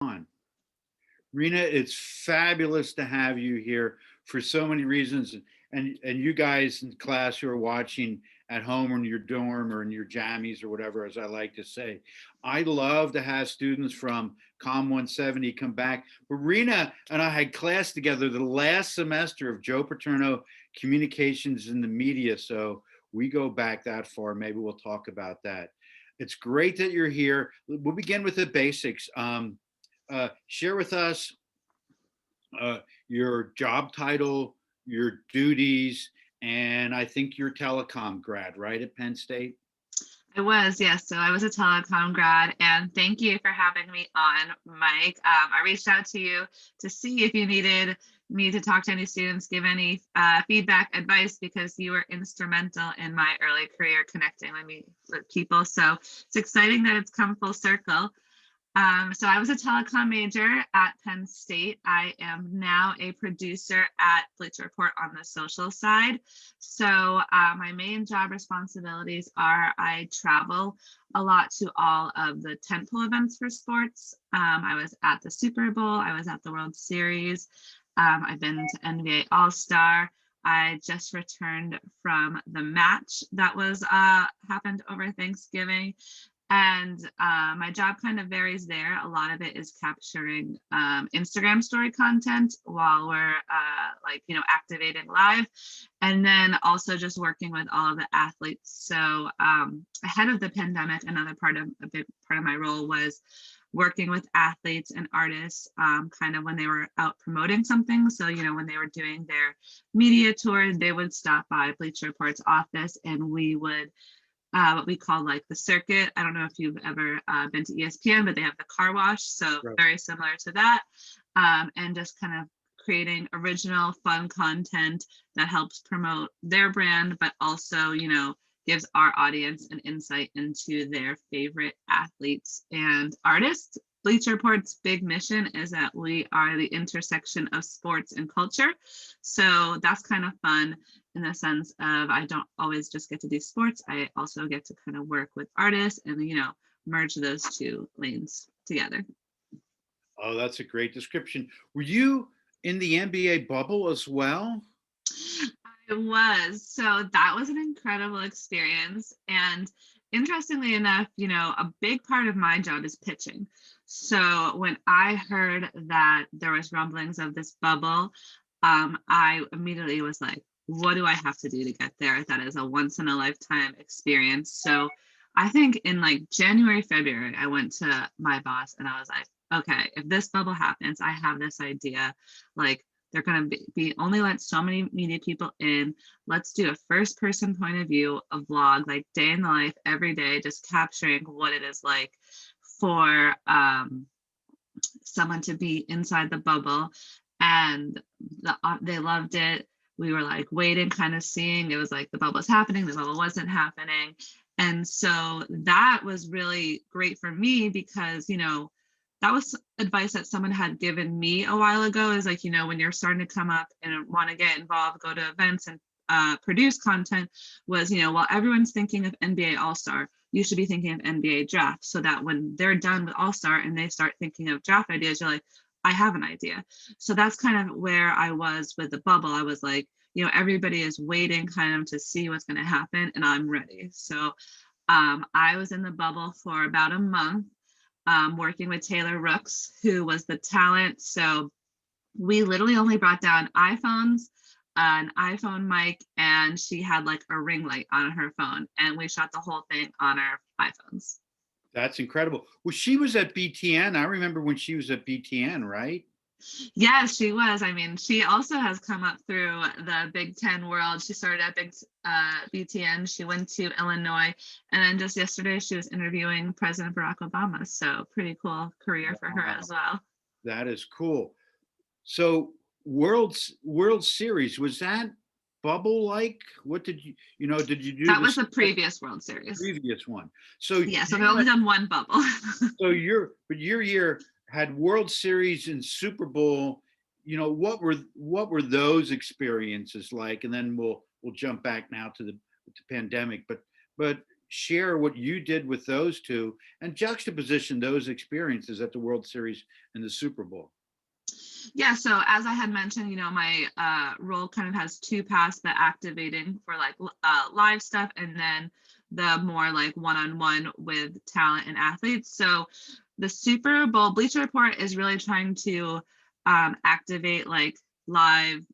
on. Rena, it's fabulous to have you here for so many reasons. And you guys in class who are watching at home or in your dorm or in your jammies or whatever, as I like to say, I love to have students from Com 170 come back. But Rena and I had class together the last semester of Joe Paterno Communications in the Media. So we go back that far. Maybe we'll talk about that. It's great that you're here. We'll begin with the basics. Share with us uh, your job title, your duties, and I think you're telecom grad, right, at Penn State? I was, yes. So I was a telecom grad, and thank you for having me on, Mike. I reached out to you to see if you needed me to talk to any students, give any feedback, advice, because you were instrumental in my early career connecting with people. So it's exciting that it's come full circle. So I was a telecom major at Penn State. I am now a producer at Bleacher Report on the social side. So my main job responsibilities are I travel a lot to all of the tentpole events for sports. I was at the Super Bowl. I was at the World Series. I've been to NBA All-Star. I just returned from the match that was happened over Thanksgiving. And my job kind of varies there. A lot of it is capturing Instagram story content while we're activating live. And then also just working with all of the athletes. So ahead of the pandemic, a big part of my role was working with athletes and artists kind of when they were out promoting something. So, when they were doing their media tour, they would stop by Bleacher Report's office and we would what we call like the circuit. I don't know if you've ever been to ESPN, but they have the car wash. So Right. very similar to that. And just kind of creating original, fun content that helps promote their brand, but also, gives our audience an insight into their favorite athletes and artists. Bleacher Report's big mission is that we are the intersection of sports and culture. So that's kind of fun in the sense of I don't always just get to do sports. I also get to kind of work with artists and, merge those two lanes together. Oh, that's a great description. Were you in the NBA bubble as well? I was. So that was an incredible experience. And interestingly enough, a big part of my job is pitching. So when I heard that there was rumblings of this bubble, I immediately was like, what do I have to do to get there? That is a once in a lifetime experience. So I think in like January, February, I went to my boss and I was like, okay, if this bubble happens, I have this idea. Like, they're going to be only let so many media people in. Let's do a first person point of view, a vlog, like day in the life every day, just capturing what it is like for someone to be inside the bubble. And they loved it. We were like waiting, kind of seeing. It was like the bubble was happening, the bubble wasn't happening. And so that was really great for me because, that was advice that someone had given me a while ago is like, when you're starting to come up and want to get involved, go to events and produce content was, while everyone's thinking of NBA All-Star, you should be thinking of NBA draft so that when they're done with All-Star and they start thinking of draft ideas, you're like, I have an idea. So that's kind of where I was with the bubble. I was like, everybody is waiting kind of to see what's going to happen and I'm ready. So I was in the bubble for about a month working with Taylor Rooks, who was the talent. So we literally only brought down iPhones, an iPhone mic, and she had like a ring light on her phone. And we shot the whole thing on our iPhones. That's incredible. Well, she was at BTN. I remember when she was at BTN, right? Yes, she was. I mean, she also has come up through the Big Ten world. She started at BTN. She went to Illinois. And then just yesterday, she was interviewing President Barack Obama. So pretty cool career for her Wow, as well. that is cool. So World Series, was that bubble like? What did did you do That the was the previous World Series. previous one? So Yeah, so I've only done one bubble. your year had World Series and Super Bowl. What were those experiences like? And then we'll jump back now to the pandemic. But share what you did with those two and juxtaposition those experiences at the World Series and the Super Bowl. Yeah, so as I had mentioned, my role kind of has two paths: the activating for like live stuff, and then the more like one-on-one with talent and athletes. So the Super Bowl Bleacher Report is really trying to activate like live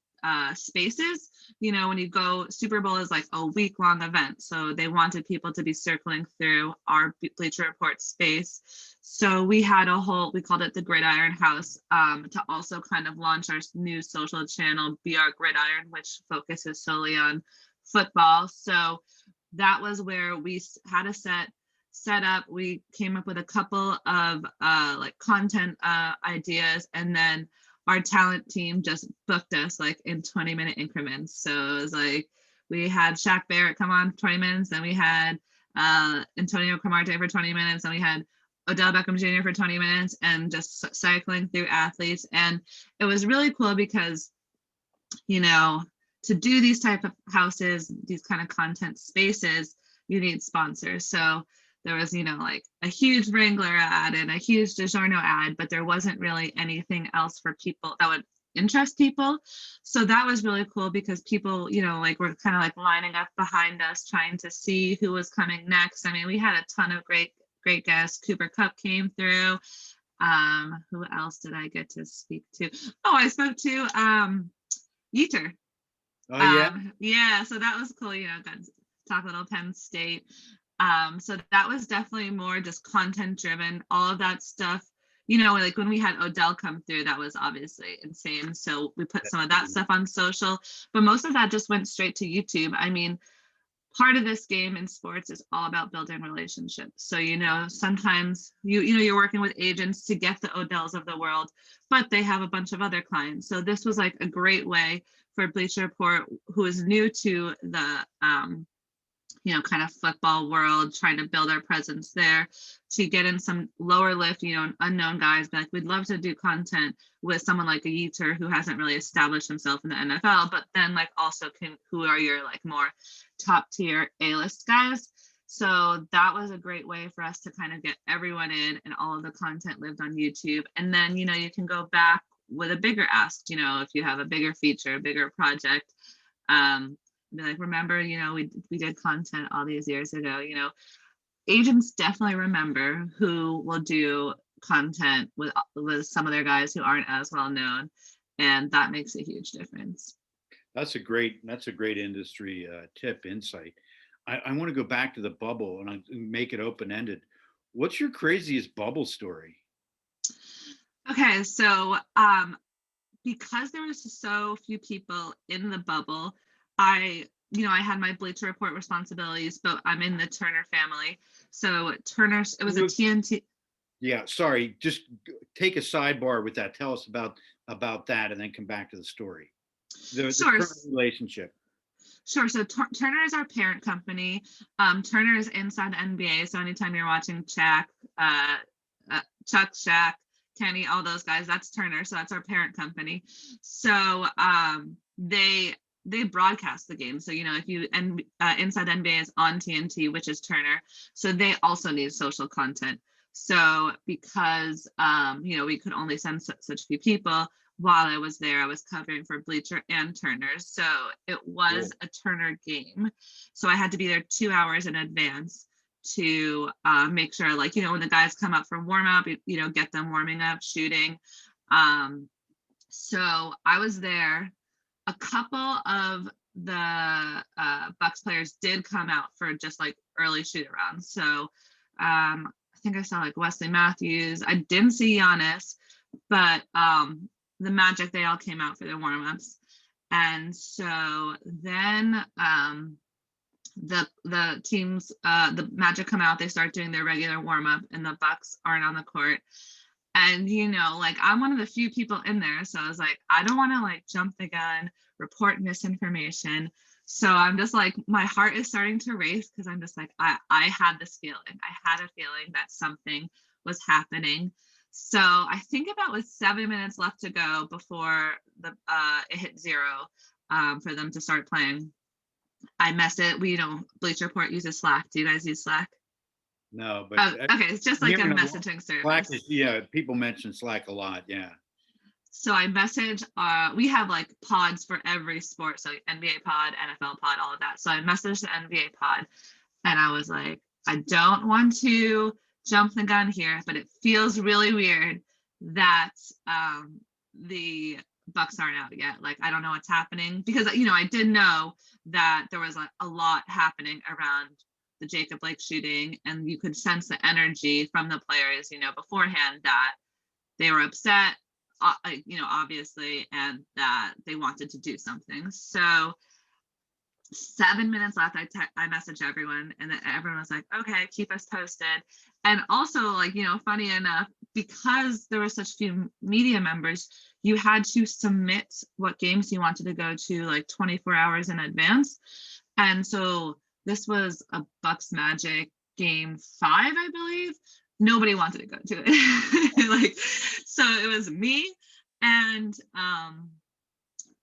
spaces. When you go, Super Bowl is like a week-long event, so they wanted people to be circling through our Bleacher Report space. So we had we called it the Gridiron House, to also kind of launch our new social channel, Be Our Gridiron, which focuses solely on football. So that was where we had a set up. We came up with a couple of like content ideas, and then our talent team just booked us like in 20-minute increments. So it was like we had Shaq Barrett come on for 20 minutes, then we had Antonio Cromartie for 20 minutes, and we had Odell Beckham Jr. for 20 minutes, and just cycling through athletes. And it was really cool because, to do these type of houses, these kind of content spaces, you need sponsors. So there was, like a huge Wrangler ad and a huge DiGiorno ad, but there wasn't really anything else for people that would interest people. So that was really cool because people, like were kind of like lining up behind us, trying to see who was coming next. I mean, we had a ton of great guests. Cooper Kupp came through. Who else did I get to speak to? Oh, I spoke to Yeter. Oh yeah. Yeah, so that was cool. Got to talk a little Penn State. So that was definitely more just content driven. All of that stuff, like when we had Odell come through, that was obviously insane. So we put some of that stuff on social, but most of that just went straight to YouTube. I mean, part of this game in sports is all about building relationships. So, sometimes you're working with agents to get the Odells of the world, but they have a bunch of other clients. So this was like a great way for Bleacher Report, who is new to the kind of football world, trying to build our presence there, to get in some lower lift, unknown guys. But like, we'd love to do content with someone like a Yeter who hasn't really established himself in the NFL, but then like also who are your like more top tier A-list guys. So that was a great way for us to kind of get everyone in, and all of the content lived on YouTube. And then, you can go back with a bigger ask, if you have a bigger feature, a bigger project. Be like, remember, we did content all these years ago. Agents definitely remember who will do content with some of their guys who aren't as well known, and that makes a huge difference. That's a great industry insight. I want to go back to the bubble and make it open ended. What's your craziest bubble story? Okay, so because there was so few people in the bubble, I had my Bleacher Report responsibilities, but I'm in the Turner family. So Turner, it was a TNT. Yeah, sorry. Just take a sidebar with that. Tell us about that, and then come back to the story. The Sure. current relationship. Sure. So Turner is our parent company. Turner is inside the NBA. So anytime you're watching Chuck, Shaq, Kenny, all those guys, that's Turner. So that's our parent company. So they broadcast the game. So if you inside NBA is on TNT, which is Turner. So they also need social content. So because we could only send such few people, while I was there, I was covering for Bleacher and Turner. So it was a Turner game. So I had to be there 2 hours in advance to make sure, like, when the guys come up for warm up, get them warming up, shooting. So I was there. A couple of the Bucks players did come out for just like early shoot around. So I think I saw like Wesley Matthews. I didn't see Giannis, but the Magic, they all came out for their warm-ups. And so then the teams, the Magic come out, they start doing their regular warm-up, and the Bucks aren't on the court. And like, I'm one of the few people in there, so I was like, I don't want to like jump the gun, report misinformation. So I'm just like, my heart is starting to race, because I'm just like, I had this feeling. I had a feeling that something was happening. So I think about with 7 minutes left to go before it hit zero, for them to start playing, I messaged, Bleacher Report uses Slack. Do you guys use Slack? No, but Oh, okay. It's just I'm like a hearing a lot. messaging Slack service. is, yeah, people mention Slack a lot. Yeah. So I message, we have like pods for every sport. So NBA pod, NFL pod, all of that. So I messaged the NBA pod and I was like, I don't want to jump the gun here, but it feels really weird that the Bucks aren't out yet. Like, I don't know what's happening because, I did know that there was a lot happening around the Jacob Blake shooting, and you could sense the energy from the players, beforehand that they were upset, obviously, and that they wanted to do something. So 7 minutes left, I messaged everyone, and then everyone was like, okay, keep us posted. And also, like, funny enough, because there were such few media members, you had to submit what games you wanted to go to like 24 hours in advance. And so this was a Bucks Magic game 5, I believe. Nobody wanted to go to it. Like, so it was me and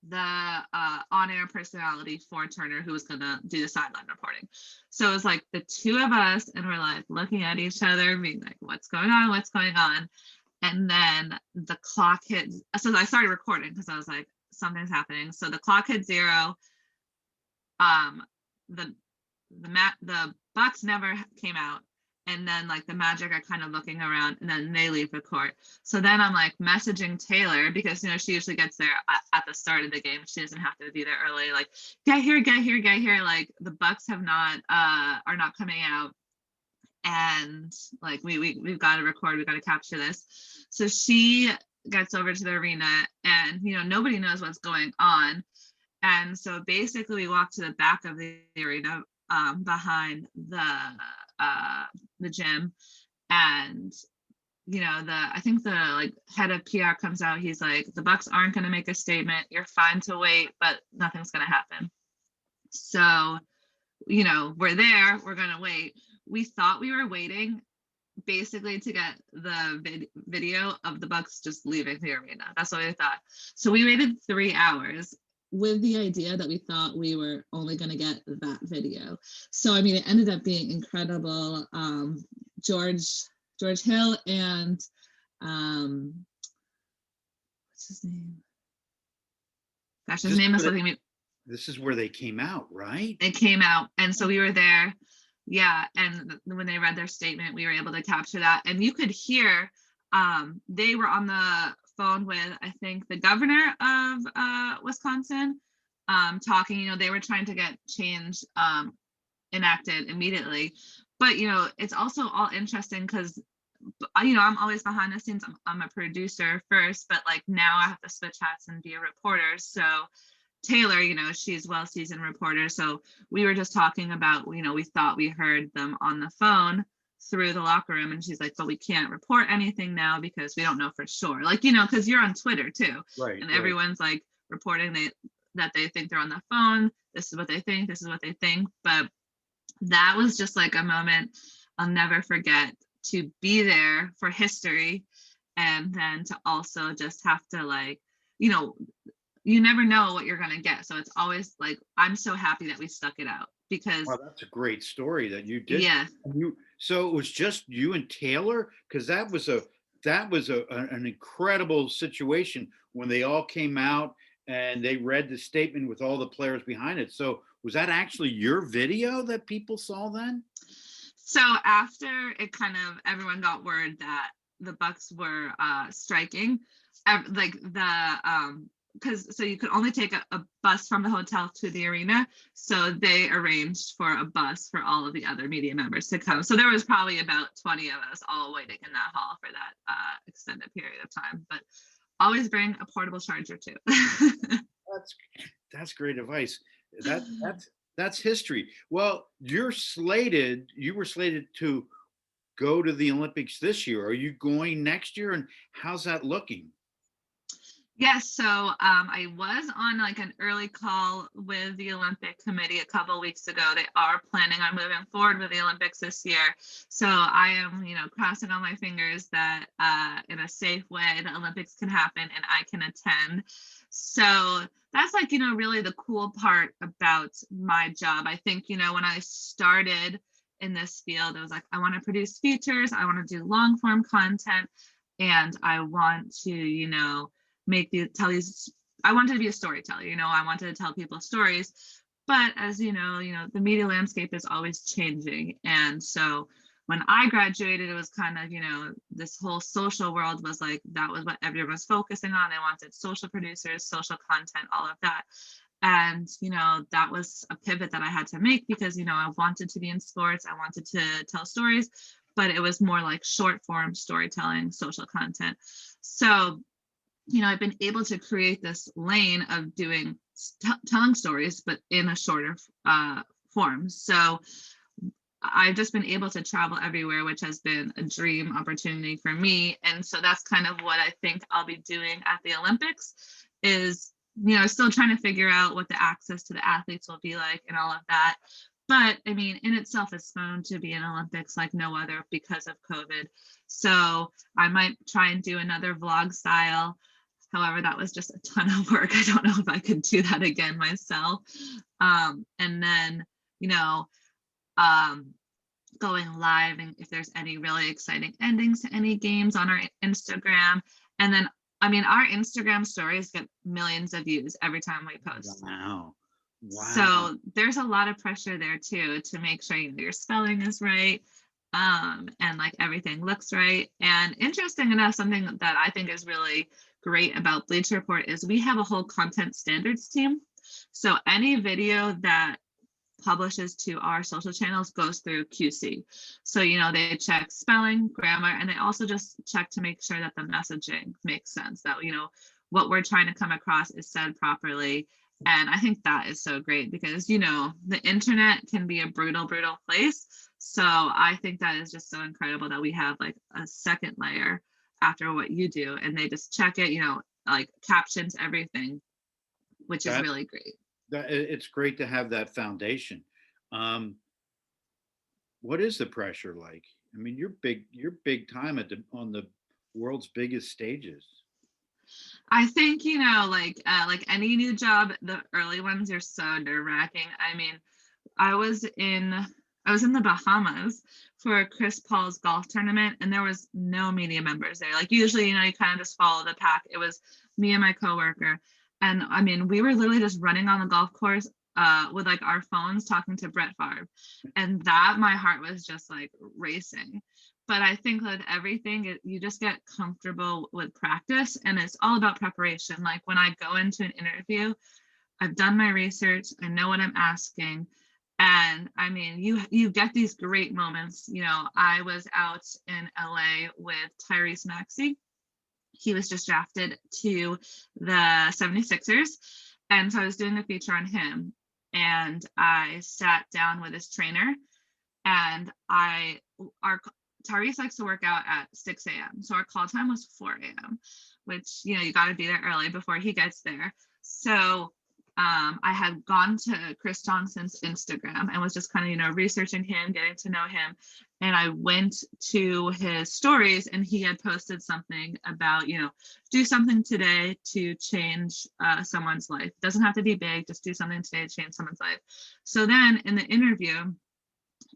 the on-air personality for Turner, who was gonna do the sideline reporting. So it was like the two of us, and we're like looking at each other, being like, "What's going on? What's going on?" And then the clock hit. So I started recording because I was like, "Something's happening." So the clock hit 0. The the Bucks never came out, and then like the Magic are kind of looking around, and then they leave the court. So then I'm like messaging Taylor because she usually gets there at the start of the game. She doesn't have to be there early. Like, get here, get here, get here. Like, the Bucks have not are not coming out, and like we've got to record. We've got to capture this. So she gets over to the arena, and nobody knows what's going on. And so basically, we walk to the back of the arena, behind the gym, and I think the like head of PR comes out. He's like, the Bucks aren't going to make a statement. You're fine to wait, but nothing's going to happen. So we're there. We're going to wait. We thought we were waiting basically to get the video of the Bucks just leaving the arena. That's what we thought. So we waited 3 hours with the idea that we thought we were only going to get that video. So I mean, it ended up being incredible. George Hill and what's his name? Gosh, his name is slipping me. This is where they came out, right? They came out, and so we were there. Yeah, and when they read their statement, we were able to capture that, and you could hear they were on the phone with, I think, the governor of Wisconsin, talking. They were trying to get change enacted immediately, but it's also all interesting because I'm always behind the scenes. I'm a producer first, but like now I have to switch hats and be a reporter. So Taylor, she's well-seasoned reporter. So we were just talking about, we thought we heard them on the phone through the locker room, and she's like, but we can't report anything now because we don't know for sure. Like, because you're on Twitter too, right? And everyone's like reporting that they think they're on the phone. This is what they think. This is what they think. But that was just like a moment I'll never forget, to be there for history, and then to also just have to like, you never know what you're going to get. So it's always like, I'm so happy that we stuck it out because. Wow, that's a great story that you did. Yeah. So it was just you and Taylor, because that was an incredible situation when they all came out and they read the statement with all the players behind it. So was that actually your video that people saw then? So after it kind of, everyone got word that the Bucks were striking, like because so you could only take a bus from the hotel to the arena. So they arranged for a bus for all of the other media members to come. So there was probably about 20 of us all waiting in that hall for that extended period of time. But always bring a portable charger too. That's great advice. That's history. Well, you were slated to go to the Olympics this year. Are you going next year? And how's that looking? Yes, so I was on like an early call with the Olympic Committee a couple of weeks ago. They are planning on moving forward with the Olympics this year. So I am, crossing all my fingers that in a safe way the Olympics can happen and I can attend. So that's like, really the cool part about my job. I think, when I started in this field, it was like, I want to produce features, I want to do long form content, and I want to, make the tell these. I wanted to be a storyteller. I wanted to tell people stories. But as the media landscape is always changing, and so when I graduated, it was kind of, this whole social world was like, that was what everyone was focusing on. They wanted social producers, social content, all of that. And, that was a pivot that I had to make because, I wanted to be in sports. I wanted to tell stories, but it was more like short form storytelling, social content. So, I've been able to create this lane of doing telling stories, but in a shorter form. So I've just been able to travel everywhere, which has been a dream opportunity for me. And so that's kind of what I think I'll be doing at the Olympics is, still trying to figure out what the access to the athletes will be like and all of that. But I mean, in itself, it's fun to be in Olympics like no other because of COVID. So I might try and do another vlog style. However, that was just a ton of work. I don't know if I could do that again myself. And then, you know, um, going live and if there's any really exciting endings to any games on our Instagram. And then, I mean, our Instagram stories get millions of views every time we post. Wow. So there's a lot of pressure there too to make sure your spelling is right, and like everything looks right. And interesting enough, something that I think is really great about Bleacher Report is we have a whole content standards team. So any video that publishes to our social channels goes through QC. So, they check spelling, grammar, and they also just check to make sure that the messaging makes sense, that, what we're trying to come across is said properly. And I think that is so great because, the internet can be a brutal, brutal place. So I think that is just so incredible that we have like a second layer after what you do and they just check it, like captions, everything, which is That really great. it's great to have that foundation. Um, what is the pressure like? I mean, you're big time on the world's biggest stages. I think, like any new job, the early ones are so nerve-wracking. I mean, I was in I was in the Bahamas for Chris Paul's golf tournament and there was no media members there. Like usually, you kind of just follow the pack. It was me and my coworker. And I mean, we were literally just running on the golf course with like our phones talking to Brett Favre. And that my heart was just like racing. But I think with everything, you just get comfortable with practice and it's all about preparation. Like when I go into an interview, I've done my research, I know what I'm asking. And I mean, you get these great moments. I was out in LA with Tyrese Maxey. He was just drafted to the 76ers. And so I was doing a feature on him. And I sat down with his trainer and our Tyrese likes to work out at 6 a.m. So our call time was 4 a.m., which, you got to be there early before he gets there. So I had gone to Chris Johnson's Instagram and was just kind of, researching him, getting to know him. And I went to his stories and he had posted something about, do something today to change someone's life. It doesn't have to be big, just do something today to change someone's life. So then in the interview,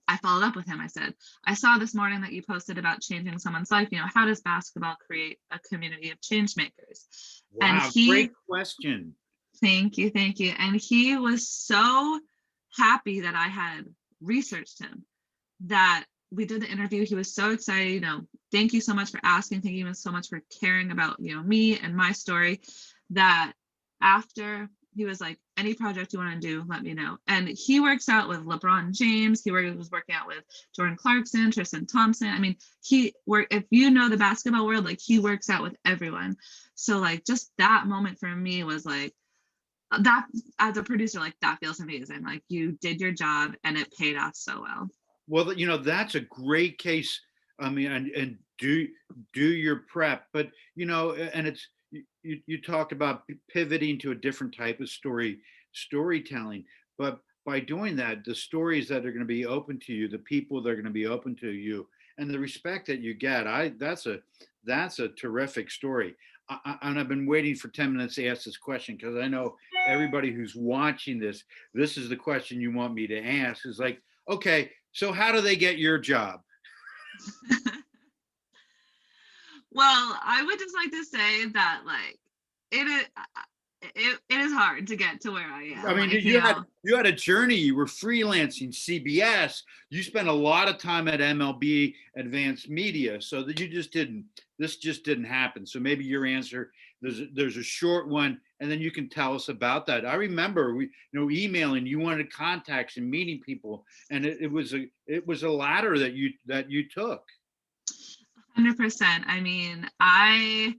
I followed up with him. I said, I saw this morning that you posted about changing someone's life. How does basketball create a community of change makers? And Wow, great question. thank you, thank you. And he was so happy that I had researched him that we did the interview. He was so excited, thank you so much for asking. Thank you so much for caring about, me and my story, that after he was like, any project you want to do, let me know. And he works out with LeBron James. He was working out with Jordan Clarkson, Tristan Thompson. I mean, if you know the basketball world, like he works out with everyone. So like just that moment for me was like, that as a producer, like that feels amazing. Like you did your job and it paid off so well. Well, that's a great case. I mean, and do your prep, but and it's you talked about pivoting to a different type of storytelling, but by doing that, the stories that are going to be open to you, the people that are going to be open to you, and the respect that you get, that's a terrific story. and I've been waiting for 10 minutes to ask this question because I know everybody who's watching this is the question you want me to ask is like, okay, so how do they get your job? Well, I would just like to say that like it is it is hard to get to where I I am. mean, Like, you know, you had a journey. You were freelancing CBS. You spent a lot of time at MLB Advanced Media, so that you just didn't. This just didn't happen. So maybe your answer there's a short one, and then you can tell us about that. I remember emailing. You wanted contacts and meeting people, and it was a ladder that you took. 100%. I mean, I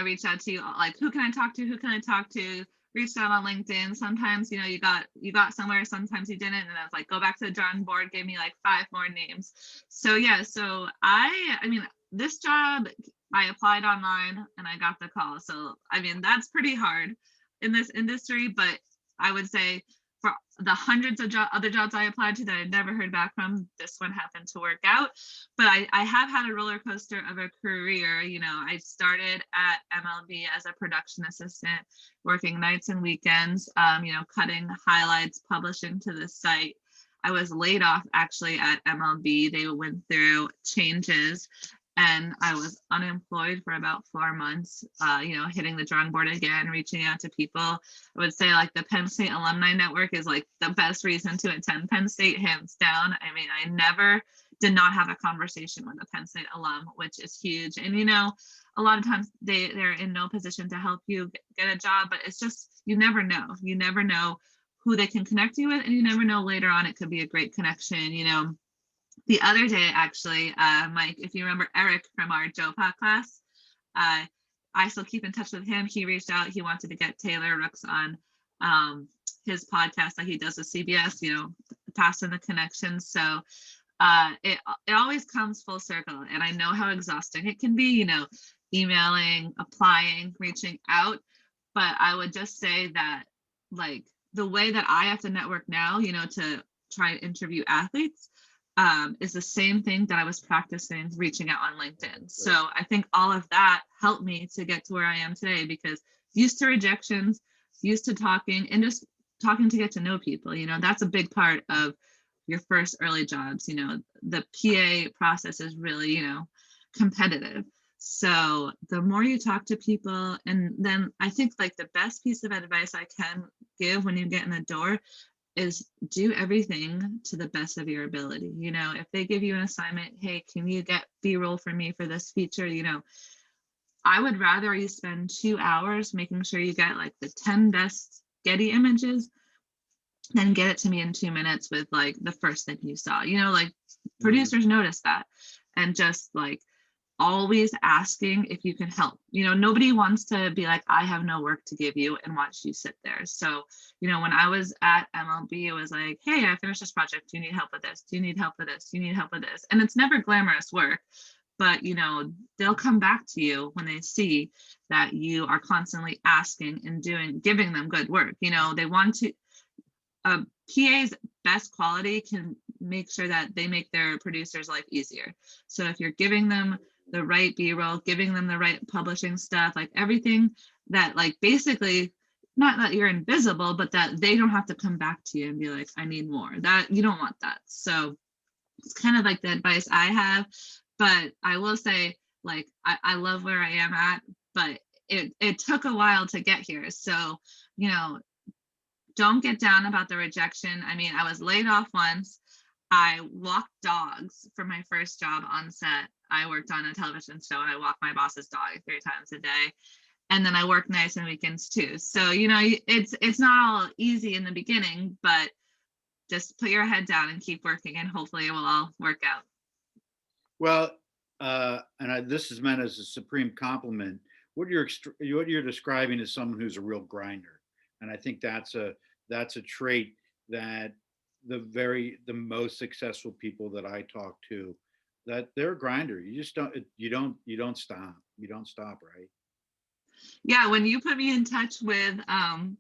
reached out to you like, who can I talk to? Who can I talk to? Reached out on LinkedIn. Sometimes, you know, you got somewhere, sometimes you didn't. And I was like, go back to the drawing board, gave me like 5 more names. So yeah, so I mean, this job I applied online and I got the call. So I mean, that's pretty hard in this industry, but I would say for the hundreds of other jobs I applied to that I never heard back from, this one happened to work out. But I have had a roller coaster of a career. You know, I started at MLB as a production assistant, working nights and weekends, you know, cutting highlights, publishing to the site. I was laid off actually at MLB. They went through changes and I was unemployed for about 4 months, you know, hitting the drawing board again, reaching out to people. I would say like the Penn State Alumni Network is like the best reason to attend Penn State, hands down. I mean, I never did not have a conversation with a Penn State alum, which is huge. And, you know, a lot of times they're in no position to help you get a job, but it's just, you never know. You never know who they can connect you with, and you never know later on, it could be a great connection, you know. The other day, actually, Mike, if you remember Eric from our JOPA class, uh, I still keep in touch with him. He reached out. He wanted to get Taylor Rooks on his podcast that he does with CBS, you know, passing the connections. So it always comes full circle. And I know how exhausting it can be, you know, emailing, applying, reaching out. But I would just say that, like, the way that I have to network now, you know, to try and interview athletes, is the same thing that I was practicing reaching out on LinkedIn. So I think all of that helped me to get to where I am today, because used to rejections, used to talking, and just talking to get to know people, you know, that's a big part of your first early jobs. You know, the PA process is really, you know, competitive. So the more you talk to people, and then I think like the best piece of advice I can give when you get in the door is do everything to the best of your ability. You know, if they give you an assignment, hey, can you get B-roll for me for this feature? You know, I would rather you spend 2 hours making sure you get like the 10 best Getty images than get it to me in 2 minutes with like the first thing you saw. You know, like producers notice that, and just like always asking if you can help. You know, nobody wants to be like, I have no work to give you and watch you sit there. So, you know, when I was at MLB, it was like, hey, I finished this project. Do you need help with this? Do you need help with this? Do you need help with this? And it's never glamorous work, but, you know, they'll come back to you when they see that you are constantly asking and giving them good work. You know, they want to, a PA's best quality can make sure that they make their producer's life easier. So if you're giving them the right B-roll, giving them the right publishing stuff, like everything that, like, basically, not that you're invisible, but that they don't have to come back to you and be like, I need more. That you don't want that. So it's kind of like the advice I have. But I will say, like, I love where I am at, but it took a while to get here. So, you know, don't get down about the rejection. I mean, I was laid off once. I walked dogs for my first job on set. I worked on a television show and I walked my boss's dog 3 times a day. And then I work nights and weekends too. So, you know, it's not all easy in the beginning, but just put your head down and keep working, and hopefully it will all work out. Well, this is meant as a supreme compliment. What you're describing is someone who's a real grinder, and I think that's a trait that the most successful people that I talk to, that they're a grinder. You just don't stop, right? Yeah, when you put me in touch with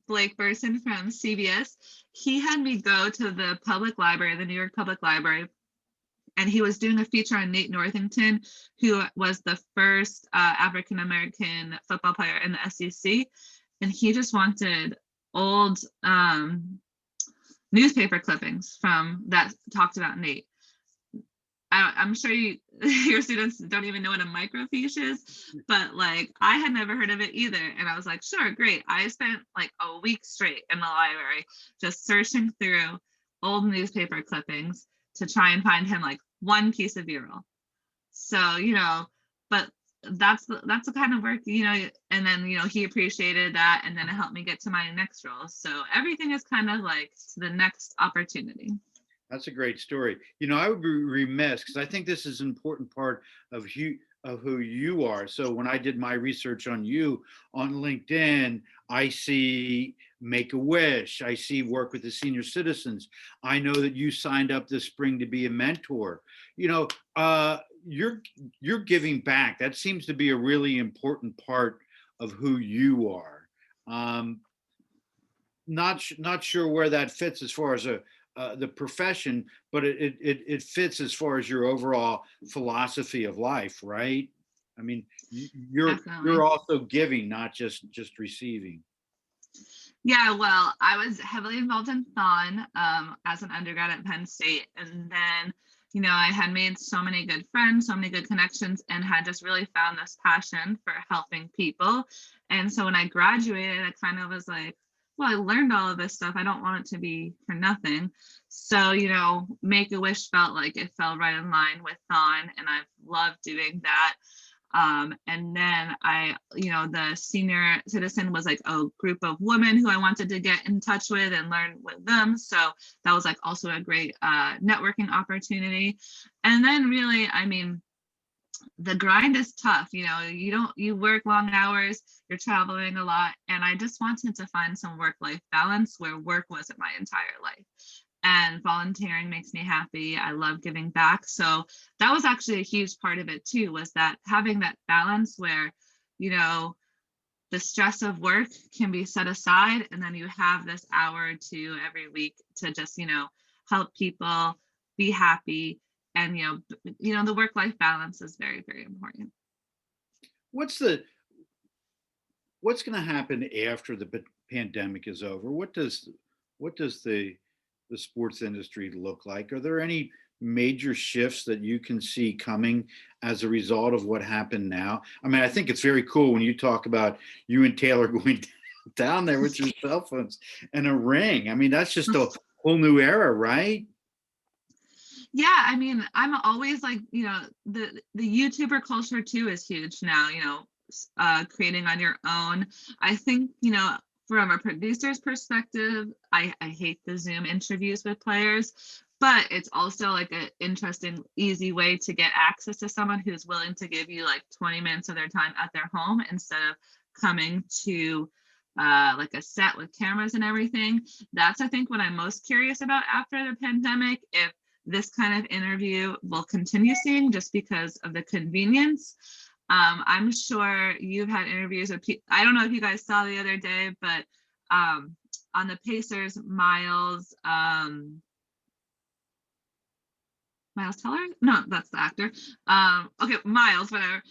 Blake Burson from CBS, he had me go to the public library, the New York Public Library, and he was doing a feature on Nate Northington, who was the first African American football player in the SEC, and he just wanted old newspaper clippings from that talked about Nate. I'm sure your students don't even know what a microfiche is, but like I had never heard of it either. And I was like, sure, great. I spent like a week straight in the library just searching through old newspaper clippings to try and find him like one piece of B-roll. So, but that's the kind of work, and then, he appreciated that. And then it helped me get to my next role. So everything is kind of like to the next opportunity. That's a great story. I would be remiss because I think this is an important part of who you are. So when I did my research on you on LinkedIn, I see Make a Wish. I see work with the senior citizens. I know that you signed up this spring to be a mentor. You're giving back. That seems to be a really important part of who you are. Not sure where that fits as far as the profession, but it fits as far as your overall philosophy of life, right? I mean, you're Definitely. also giving, not just receiving. Yeah, well, I was heavily involved in Thon as an undergrad at Penn State. And then, I had made so many good friends, so many good connections, and had just really found this passion for helping people. And so when I graduated, I kind of was like, well, I learned all of this stuff. I don't want it to be for nothing. So, Make a Wish felt like it fell right in line with Thon, and I've loved doing that. And then the senior citizen was like a group of women who I wanted to get in touch with and learn with them. So that was like also a great networking opportunity. And then really, I mean, the grind is tough. You work long hours, you're traveling a lot. And I just wanted to find some work-life balance where work wasn't my entire life. And volunteering makes me happy. I love giving back. So that was actually a huge part of it too, was that having that balance where, the stress of work can be set aside, and then you have this hour or two every week to just, help people be happy. And, the work-life balance is very, very important. What's going to happen after the pandemic is over? What does the sports industry look like? Are there any major shifts that you can see coming as a result of what happened now? I mean, I think it's very cool when you talk about you and Taylor going down there with your cell phones and a ring. I mean, that's just a whole new era, right? Yeah, I mean, I'm always like, the YouTuber culture too is huge now, creating on your own. I think, from a producer's perspective, I hate the Zoom interviews with players, but it's also like an interesting, easy way to get access to someone who's willing to give you like 20 minutes of their time at their home instead of coming to like a set with cameras and everything. That's, I think, what I'm most curious about after the pandemic, if this kind of interview will continue seeing just because of the convenience. I'm sure you've had interviews with people. I don't know if you guys saw the other day, but on the Pacers, Miles Teller? No, that's the actor. Okay, Miles, whatever.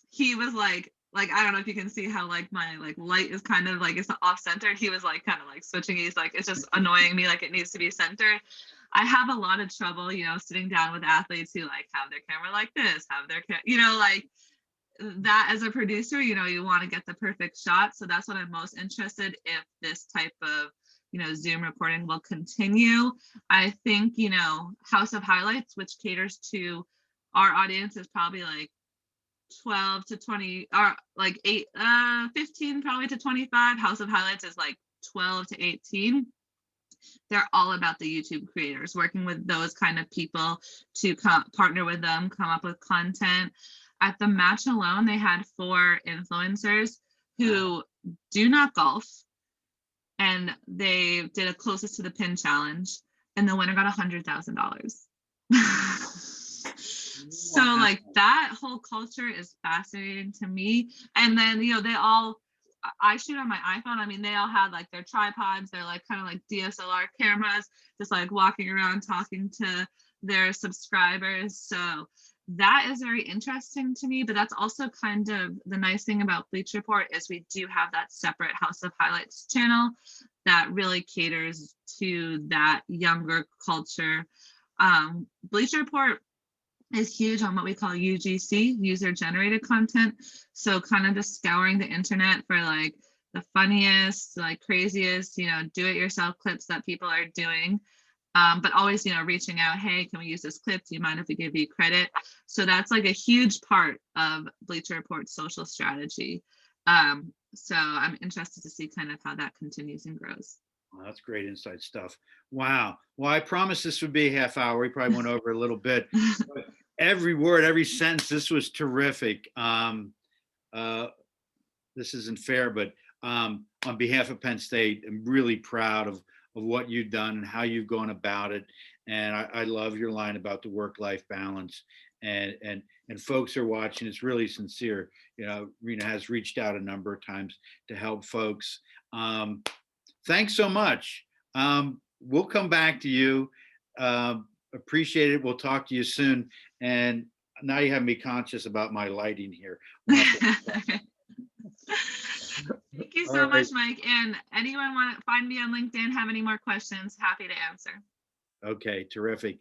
He was like I don't know if you can see how like my like light is kind of like it's off center. He was like kind of like switching. He's like, it's just annoying me, like it needs to be centered. I have a lot of trouble, sitting down with athletes who like have their camera like this, have their like that. As a producer, you want to get the perfect shot. So that's what I'm most interested if this type of Zoom recording will continue. I think House of Highlights, which caters to our audience, is probably like 12 to 20, or like 15 probably to 25. House of Highlights is like 12 to 18. They're all about the YouTube creators, working with those kind of people to partner with them, come up with content. At the match alone, they had 4 influencers who do not golf, and they did a closest to the pin challenge, and the winner got $100,000. So like that whole culture is fascinating to me. And then I shoot on my iPhone. I mean, they all had like their tripods, they're like kind of like DSLR cameras, just like walking around talking to their subscribers. So that is very interesting to me, but that's also kind of the nice thing about Bleach Report is we do have that separate House of Highlights channel that really caters to that younger culture. Bleach Report is huge on what we call UGC, user generated content. So kind of just scouring the internet for like the funniest, like craziest, do it yourself clips that people are doing. But always, reaching out, hey, can we use this clip? Do you mind if we give you credit? So that's like a huge part of Bleacher Report's social strategy. So I'm interested to see kind of how that continues and grows. Well, that's great inside stuff. Wow. Well, I promised this would be a half hour. We probably went over a little bit. But every word, every sentence, this was terrific. Uh, this isn't fair, but on behalf of Penn State, I'm really proud of what you've done and how you've gone about it. And I love your line about the work-life balance. And folks are watching. It's really sincere. Rena has reached out a number of times to help folks. Thanks so much. We'll come back to you. Appreciate it. We'll talk to you soon. And now you have me conscious about my lighting here. Thank you All so right. much, Mike. And anyone want to find me on LinkedIn, have any more questions, happy to answer. Okay, terrific.